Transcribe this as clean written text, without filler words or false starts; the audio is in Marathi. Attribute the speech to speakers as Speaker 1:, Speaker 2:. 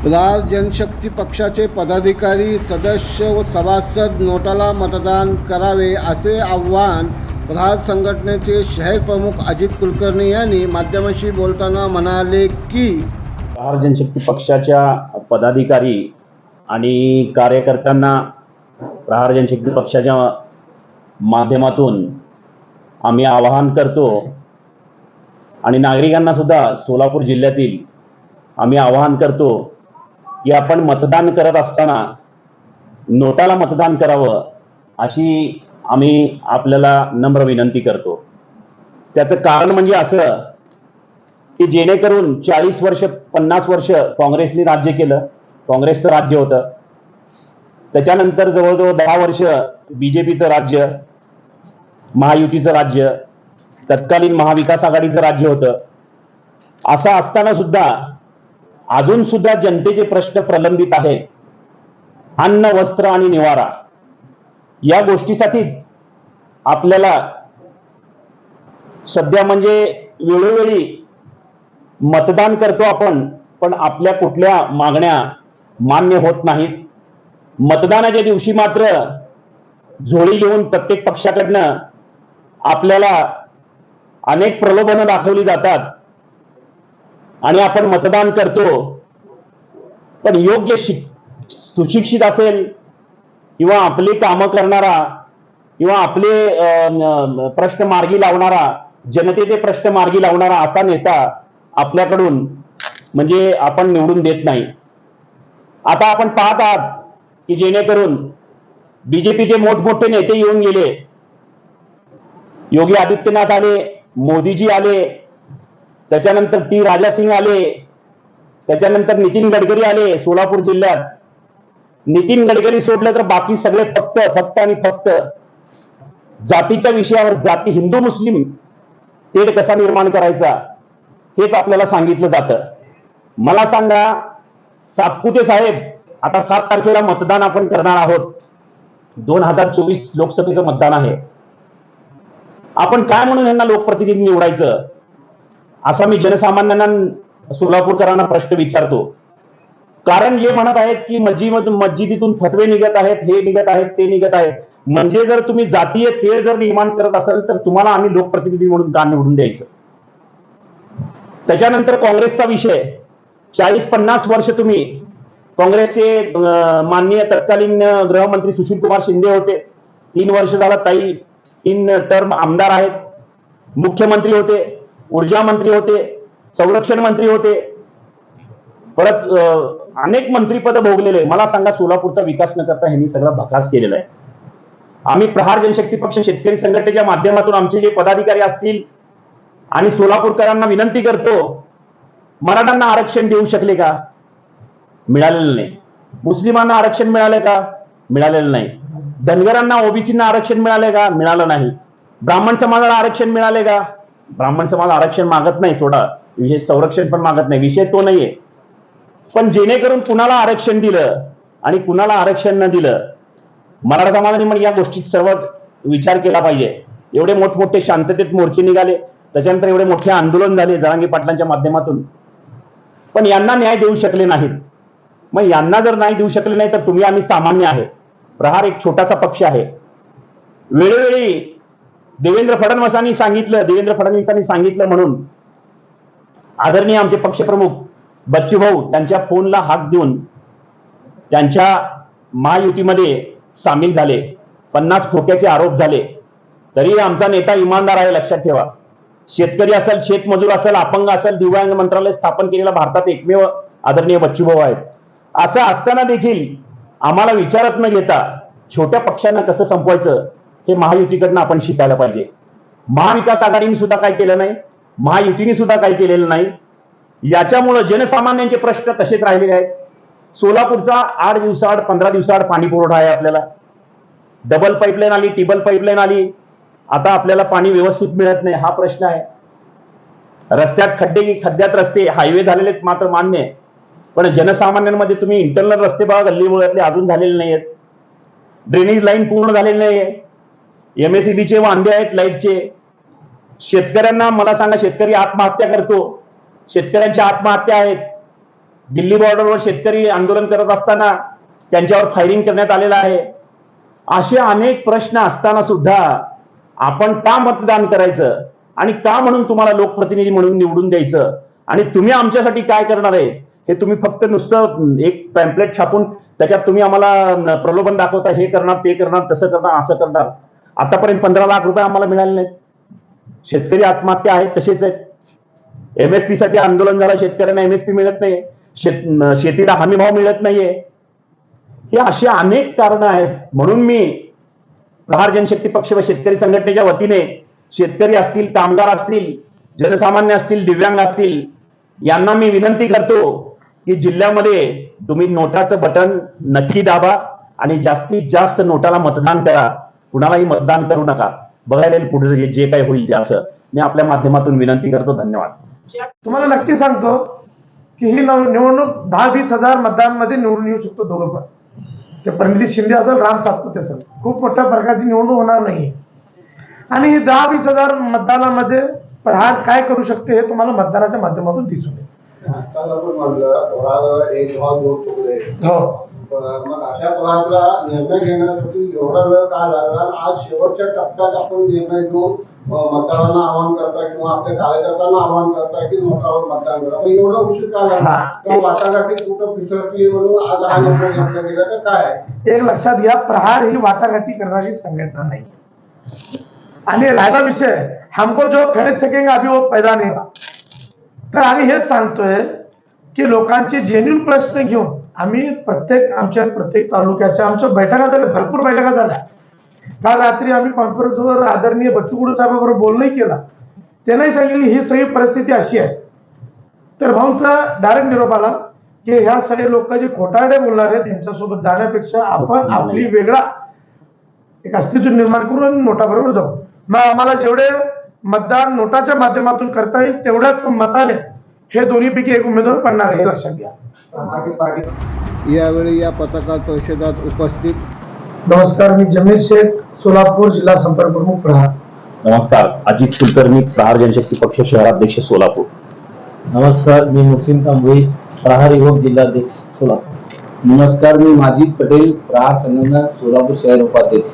Speaker 1: प्रहार जनशक्ती पक्षाचे पदाधिकारी, सदस्य व सभासद नोटाला मतदान करावे असे आवाहन प्रहार संघटनेचे शहर प्रमुख अजित कुलकर्णी यांनी माध्यमांशी बोलताना म्हणाले की
Speaker 2: प्रहार जनशक्ती पक्षाच्या पदाधिकारी आणि कार्यकर्त्यांना प्रहार जनशक्ती पक्षाच्या माध्यमातून आम्ही आवाहन करतो आणि नागरिकांना सुद्धा सोलापूर जिल्ह्यातील आम्ही आवाहन करतो की आपण मतदान करत असताना नोटाला मतदान करावं अशी आम्ही आपल्याला नम्र विनंती करतो। त्याचं कारण म्हणजे असं की जेणेकरून 40 वर्ष 50 वर्ष काँग्रेसने राज्य केलं, काँग्रेसचं राज्य होतं, त्याच्यानंतर जवळजवळ 10 वर्ष बीजेपीचं राज्य, महायुतीचं राज्य, तत्कालीन महाविकास आघाडीचं राज्य होतं। असं असताना सुद्धा अजून सुद्धा जनतेचे प्रश्न प्रलंबित आहेत। अन्न, वस्त्र आणि निवारा या गोष्टीसाठीच आपल्याला सध्या म्हणजे वेळोवेळी मतदान करतो आपण, पण आपल्या कुठल्या मागण्या मान्य होत नाहीत। मतदानाच्या दिवशी मात्र झोळी घेऊन प्रत्येक पक्षाकडनं आपल्याला अनेक प्रलोभनं दाखवली जातात आणि आपण मतदान करतो, पण योग्य सुशिक्षित असेल किंवा आपले कामं करणारा किंवा आपले प्रश्न मार्गी लावणारा, जनतेचे प्रश्न मार्गी लावणारा असा नेता आपल्याकडून म्हणजे आपण निवडून देत नाही। आता आपण पाहत आहात की जेणेकरून बीजेपीचे मोठमोठे नेते येऊन गेले, योगी आदित्यनाथ आले, मोदीजी आले, त्याच्यानंतर टी राजा सिंग आले, त्याच्यानंतर नितीन गडकरी आले। सोलापूर जिल्ह्यात नितीन गडकरी सोडले तर बाकी सगळे फक्त आणि फक्त जातीच्या विषयावर, जाती हिंदू मुस्लिम तेढ कसा निर्माण करायचा हेच आपल्याला सांगितलं जातं। मला सांगा सातपुते साहेब, आता 7 तारखेला मतदान आपण करणार आहोत, 2024 लोकसभेचं मतदान आहे। आपण काय म्हणून यांना लोकप्रतिनिधी निवडायचं असा मी जनसामान्यांना सोलापूरकरांना प्रश्न विचारतो। कारण जे म्हणत आहेत की मस्जिदीतून फतवे निघत आहेत, हे निघत आहेत, ते निघत आहेत, म्हणजे जर तुम्ही जातीय तेढ जर निर्माण करत असाल तर तुम्हाला आम्ही लोकप्रतिनिधी म्हणून का निवडून द्यायचं। त्याच्यानंतर काँग्रेसचा विषय, 40-50 वर्ष तुम्ही काँग्रेसचे माननीय तत्कालीन गृहमंत्री सुशील कुमार शिंदे होते, 3 वर्ष झाला ताई 3 टर्म आमदार आहेत, मुख्यमंत्री होते, ऊर्जा मंत्री होते, संरक्षण मंत्री होते, परत अनेक मंत्रीपद भोगलेले। मला सांगा सोलापूरचा विकास न करता ह्यांनी सगळा भकास केलेला आहे। आम्ही प्रहार जनशक्ती पक्ष शेतकरी संघटनेच्या माध्यमातून आमचे जे पदाधिकारी असतील आणि सोलापूरकरांना विनंती करतो, मराठ्यांना आरक्षण देऊ शकले का? मिळालेलं नाही। मुस्लिमांना आरक्षण मिळाले का? मिळालेलं नाही। धनगरांना ओबीसींना आरक्षण मिळाले का? मिळालं नाही। ब्राह्मण समाजाला आरक्षण मिळाले का? ब्राह्मण समाज आरक्षण मागत नाही, सोडा विशेष संरक्षण पण मागत नाही, विषय तो नाहीये। पण जेणेकरून कुणाला आरक्षण दिलं आणि कुणाला आरक्षण न दिलं, मराठा समाजाने मग या गोष्टी सर्व विचार केला पाहिजे। एवढे मोठमोठे शांततेत मोर्चे निघाले, त्याच्यानंतर एवढे मोठे आंदोलन झाले जरांगे पाटलांच्या माध्यमातून, पण यांना न्याय देऊ शकले नाहीत। मग यांना जर न्याय देऊ शकले नाही तर तुम्ही आम्ही सामान्य आहे। प्रहार एक छोटासा पक्ष आहे। वेळोवेळी देवेंद्र फडणवीसांनी सांगितलं म्हणून आदरणीय आमचे पक्षप्रमुख बच्चूभाऊ त्यांच्या फोनला हाक देऊन त्यांच्या महायुतीमध्ये सामील झाले, 50 खोट्याचे आरोप झाले। तरी आमचा नेता इमानदार आहे, लक्षात ठेवा। शेतकरी असेल, शेतमजूर असेल, अपंग असेल, दिव्यांग मंत्रालय स्थापन केलेला भारतात एकमेव आदरणीय बच्चूभाऊ आहेत। असं असताना देखील आम्हाला विचारत न घेता छोट्या पक्षांना कसं संपवायचं हे महायुतीकडनं आपण शिकायला पाहिजे। महाविकास आघाडीने सुद्धा काय केलं नाही, महायुतीने सुद्धा काय केलेलं नाही। याच्यामुळे जनसामान्यांचे प्रश्न तसेच राहिलेले आहेत। सोलापूरचा 8 दिवसाआड 15 दिवसाआड पाणी पुरवठा आहे आपल्याला, डबल पाईपलाईन आली, टिबल पाईपलाईन आली, आता आपल्याला पाणी व्यवस्थित मिळत नाही हा प्रश्न आहे। रस्त्यात खड्ड्यात रस्ते, हायवे झालेले मात्र मान्य आहे, पण जनसामान्यांमध्ये तुम्ही इंटरनल रस्ते बघा, गल्लीबोळ्यातले अजून झालेले नाहीयेत, ड्रेनेज लाईन पूर्ण झालेली नाहीये, एमएसईबीचे वांदे आहेत लाईटचे। शेतकऱ्यांना मला सांगा, शेतकरी आत्महत्या करतो, शेतकऱ्यांच्या आत्महत्या आहेत, दिल्ली बॉर्डरवर शेतकरी आंदोलन करत असताना त्यांच्यावर फायरिंग करण्यात आलेलं आहे. असे अनेक प्रश्न असताना सुद्धा आपण का मतदान करायचं आणि का म्हणून तुम्हाला लोकप्रतिनिधी म्हणून निवडून द्यायचं आणि तुम्ही आमच्यासाठी काय करणार आहे हे तुम्ही फक्त नुसतं एक पॅम्पलेट छापून त्याच्यात तुम्ही आम्हाला प्रलोभन दाखवता, हे करणार ते करणार तसं करणार असं करणार. आतापर्यंत 15 लाख रुपये आम्हाला मिळाले नाहीत. शेतकरी आत्महत्या आहेत तसेच आहेत. MSP साठी आंदोलन झालं, शेतकऱ्यांना MSP मिळत नाही, शेतीला हमी भाव मिळत नाहीये. हे अशी अनेक कारणं आहेत. म्हणून मी प्रहार जनशक्ती पक्ष व शेतकरी संघटनेच्या वतीने शेतकरी असतील, कामगार असतील, जनसामान्य असतील, दिव्यांग असतील यांना मी विनंती करतो की जिल्ह्यामध्ये तुम्ही नोटाचं बटन नक्की दाबा आणि जास्तीत जास्त नोटाला मतदान करा. कुणालाही मतदान करू नका. बघायला येईल पुढे जे काही होईल ते. असं मी आपल्या माध्यमातून विनंती करतो. धन्यवाद.
Speaker 3: तुम्हाला नक्की सांगतो की ही निवडणूक 10-20 हजार मतदानामध्ये निवडून येऊ शकतो दोघं पण. ते प्रणिती शिंदे असेल, राम सातपुते असेल, खूप मोठ्या प्रकारची निवडणूक होणार नाही. आणि ही 10-20 हजार मतदानामध्ये प्रहार काय करू शकते हे तुम्हाला मतदानाच्या माध्यमातून दिसून येईल.
Speaker 1: आजकाल आपण म्हणलं प्रहार एक भाव दोन तुकडे.
Speaker 3: हो,
Speaker 1: मग अशा प्रकारचा निर्णय घेण्यासाठी एवढा वेळ का लागला? आज शेवटच्या टप्प्यात आपण निर्णय घेऊन मतदारांना आवाहन करता किंवा आपल्या कार्यकर्त्यांना आवाहन करता की नोटावर मतदान करा. पण एवढा उशीर का लागला? तर वाटाघाटी कुठं पिसरली म्हणून आज हा निर्णय घेतला गेला तर काय?
Speaker 3: एक लक्षात घ्या, प्रहार ही वाटाघाटी करणारी संघटना नाही. आणि राहिला विषय, हमको जो खरीद सकेंगे अभी वो पैदा नहीं हुआ. तर आम्ही हेच सांगतोय की लोकांचे जेन्युइन प्रश्न घेऊन आम्ही आमच्या प्रत्येक तालुक्याच्या आमच्या बैठका झाल्या, भरपूर बैठका झाल्या. काल रात्री आम्ही कॉन्फरन्सवर आदरणीय बच्चू कडू साहेबांबरोबर बोलणंही केला. त्यांनाही सांगितली ही सगळी परिस्थिती अशी आहे. तर भाऊंचा डायरेक्ट निरोप आला की ह्या सगळे लोक जे खोटारडे बोलणार आहेत त्यांच्यासोबत जाण्यापेक्षा आपण आपली वेगळा एक अस्तित्व निर्माण करून नोटाबरोबर जाऊ. मग आम्हाला जेवढे मतदान नोटाच्या माध्यमातून करता येईल तेवढ्याच मताने हे दोन्हीपैकी एक उमेदवार पडणार आहे, हे लक्षात घ्या.
Speaker 1: यावेळी या पत्रकार परिषदेत उपस्थित
Speaker 3: नमस्कार, मी जमीर शेख, सोलापूर, जिल्हा संपर्क प्रमुख प्रहार.
Speaker 2: नमस्कार, अजित कुलकर्णी, प्रहार जनशक्ती पक्ष शहराध्यक्ष सोलापूर.
Speaker 4: नमस्कार, मी मुस्लिम कांबळे, प्रहार युवक जिल्हाध्यक्ष सोलापूर.
Speaker 5: नमस्कार, मी माजिद पटेल, प्रहार संघटना सोलापूर शहर उपाध्यक्ष.